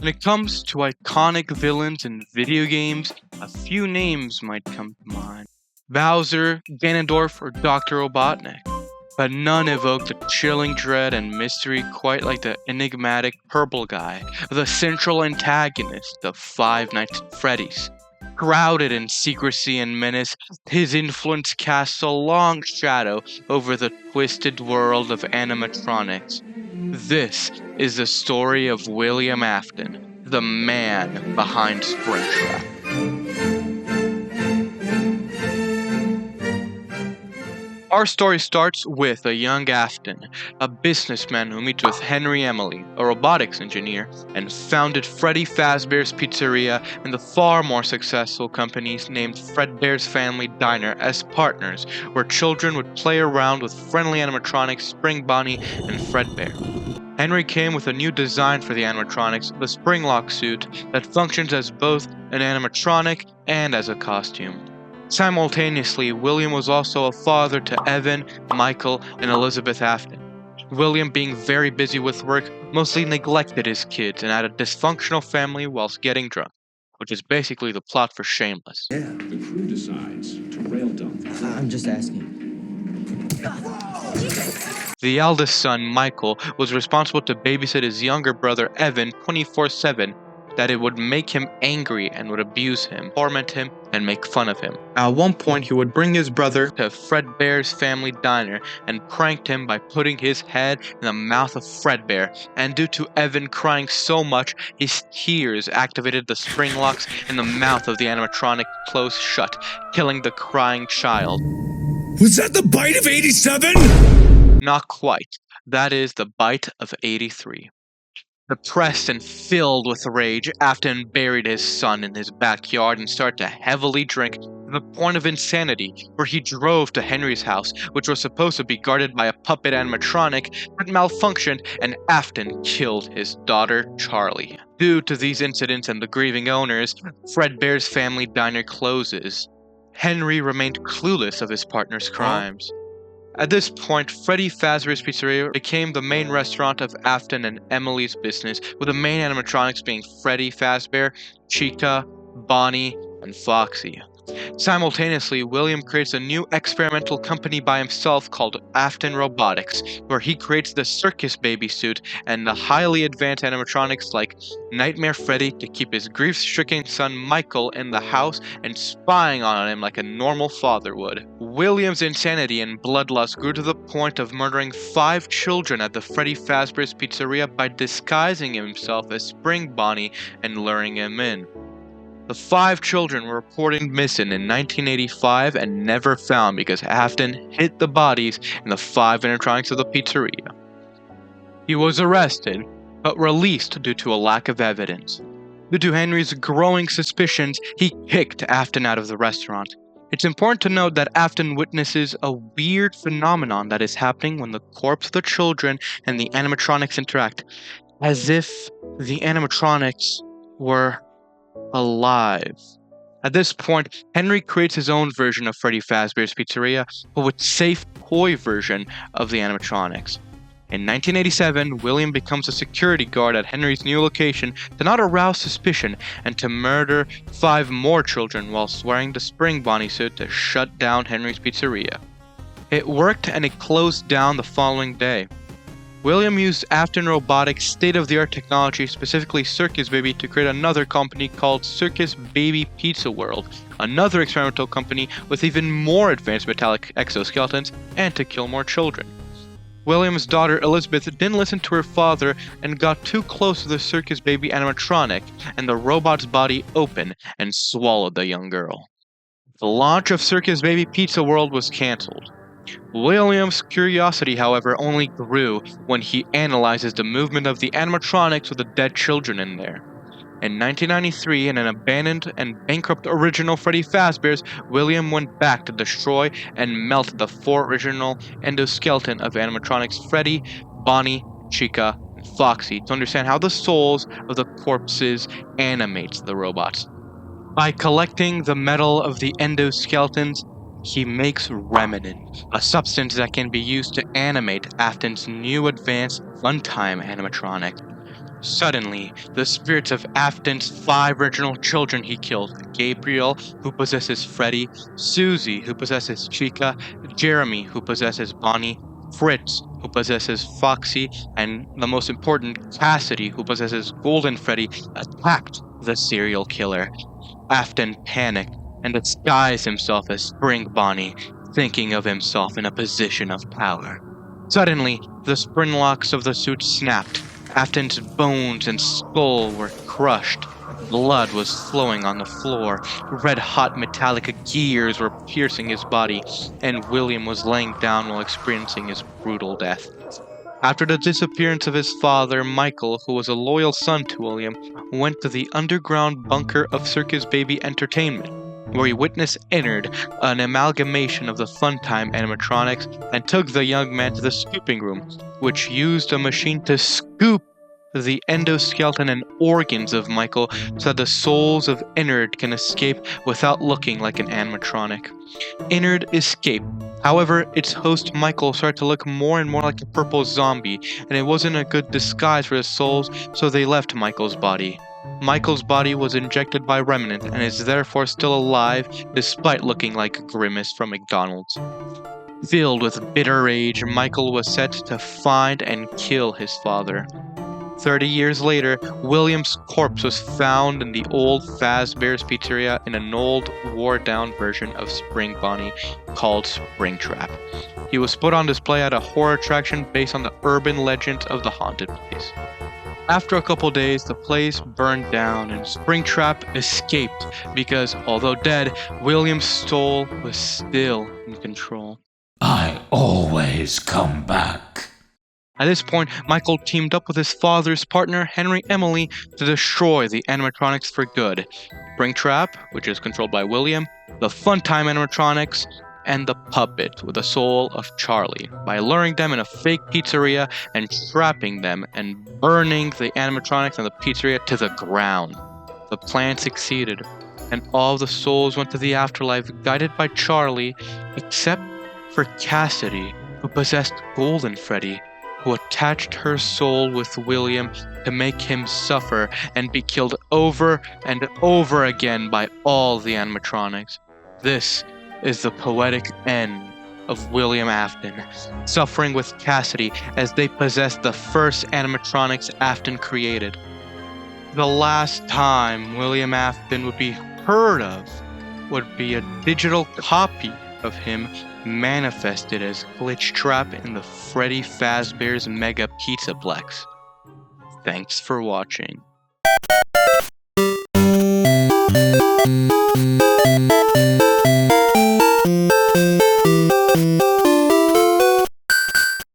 When it comes to iconic villains in video games, a few names might come to mind. Bowser, Ganondorf, or Dr. Robotnik. But none evoke the chilling dread and mystery quite like the enigmatic purple guy, the central antagonist of Five Nights at Freddy's. Shrouded in secrecy and menace, his influence casts a long shadow over the twisted world of animatronics. This is the story of William Afton, the man behind SPRINGTRAP. Our story starts with a young Afton, a businessman who meets with Henry Emily, a robotics engineer, and founded Freddy Fazbear's Pizzeria and the far more successful companies named Fredbear's Family Diner as partners, where children would play around with friendly animatronics Spring Bonnie and Fredbear. Henry came with a new design for the animatronics, the Springlock suit that functions as both an animatronic and as a costume. Simultaneously, William was also a father to Evan, Michael, and Elizabeth Afton. William, being very busy with work, mostly neglected his kids and had a dysfunctional family whilst getting drunk, which is basically the plot for Shameless. Yeah. The crew decides to rail dump. I'm just asking. The eldest son, Michael, was responsible to babysit his younger brother, Evan, 24/7, that it would make him angry and would abuse him, torment him, and make fun of him. At one point, he would bring his brother to Fredbear's Family Diner and pranked him by putting his head in the mouth of Fredbear, and due to Evan crying so much, his tears activated the spring locks in the mouth of the animatronic closed shut, killing the crying child. Was that the bite of 87? Not quite. That is the bite of 83. Depressed and filled with rage, Afton buried his son in his backyard and started to heavily drink to the point of insanity, where he drove to Henry's house, which was supposed to be guarded by a puppet animatronic, but malfunctioned, and Afton killed his daughter, Charlie. Due to these incidents and the grieving owners, Fredbear's Family Diner closes. Henry remained clueless of his partner's crimes. At this point, Freddy Fazbear's Pizzeria became the main restaurant of Afton and Emily's business, with the main animatronics being Freddy Fazbear, Chica, Bonnie, and Foxy. Simultaneously, William creates a new experimental company by himself called Afton Robotics, where he creates the Circus baby suit and the highly advanced animatronics like Nightmare Freddy to keep his grief-stricken son Michael in the house and spying on him like a normal father would. William's insanity and bloodlust grew to the point of murdering 5 children at the Freddy Fazbear's Pizzeria by disguising himself as Spring Bonnie and luring him in. The 5 children were reported missing in 1985 and never found because Afton hid the bodies in the 5 animatronics of the pizzeria. He was arrested, but released due to a lack of evidence. Due to Henry's growing suspicions, he kicked Afton out of the restaurant. It's important to note that Afton witnesses a weird phenomenon that is happening when the corpse of the children and the animatronics interact, as if the animatronics were alive. At this point, Henry creates his own version of Freddy Fazbear's Pizzeria, but with safe toy version of the animatronics. In 1987, William becomes a security guard at Henry's new location to not arouse suspicion and to murder 5 more children while wearing the Spring Bonnie suit to shut down Henry's Pizzeria. It worked and it closed down the following day. William used Afton Robotics' state-of-the-art technology, specifically Circus Baby, to create another company called Circus Baby Pizza World, another experimental company with even more advanced metallic exoskeletons, and to kill more children. William's daughter Elizabeth didn't listen to her father and got too close to the Circus Baby animatronic, and the robot's body opened and swallowed the young girl. The launch of Circus Baby Pizza World was cancelled. William's curiosity, however, only grew when he analyzes the movement of the animatronics with the dead children in there. In 1993, in an abandoned and bankrupt original Freddy Fazbear's, William went back to destroy and melt the 4 original endoskeleton of animatronics Freddy, Bonnie, Chica, and Foxy to understand how the souls of the corpses animate the robots. By collecting the metal of the endoskeletons, he makes remnant, a substance that can be used to animate Afton's new advanced runtime animatronic. Suddenly, the spirits of Afton's 5 original children he killed, Gabriel, who possesses Freddy, Susie, who possesses Chica, Jeremy, who possesses Bonnie, Fritz, who possesses Foxy, and the most important, Cassidy, who possesses Golden Freddy, attacked the serial killer. Afton panicked and disguised himself as Spring Bonnie, thinking of himself in a position of power. Suddenly, the spring locks of the suit snapped. Afton's bones and skull were crushed. Blood was flowing on the floor. Red-hot metallic gears were piercing his body, and William was laying down while experiencing his brutal death. After the disappearance of his father, Michael, who was a loyal son to William, went to the underground bunker of Circus Baby Entertainment, where he witnessed Ennard, an amalgamation of the Funtime animatronics, and took the young man to the scooping room, which used a machine to scoop the endoskeleton and organs of Michael so that the souls of Ennard can escape without looking like an animatronic. Ennard escaped. However, its host Michael started to look more and more like a purple zombie, and it wasn't a good disguise for his souls, so they left Michael's body. Michael's body was injected by Remnant and is therefore still alive despite looking like Grimace from McDonald's. Filled with bitter rage, Michael was set to find and kill his father. 30 years later, William's corpse was found in the old Fazbear's Pizzeria in an old, wore-down version of Spring Bonnie called SPRINGTRAP. He was put on display at a horror attraction based on the urban legends of the haunted place. After a couple days, the place burned down and SPRINGTRAP escaped because, although dead, William's soul was still in control. I always come back. At this point, Michael teamed up with his father's partner, Henry Emily, to destroy the animatronics for good. SPRINGTRAP, which is controlled by William, the Funtime animatronics, and the puppet with the soul of Charlie, by luring them in a fake pizzeria and trapping them and burning the animatronics and the pizzeria to the ground. The plan succeeded, and all the souls went to the afterlife guided by Charlie, except for Cassidy, who possessed Golden Freddy, who attached her soul with William to make him suffer and be killed over and over again by all the animatronics. This is the poetic end of William Afton, suffering with Cassidy as they possessed the first animatronics Afton created. The last time William Afton would be heard of would be a digital copy of him manifested as Glitchtrap in the Freddy Fazbear's Mega Pizzaplex. Thanks for watching.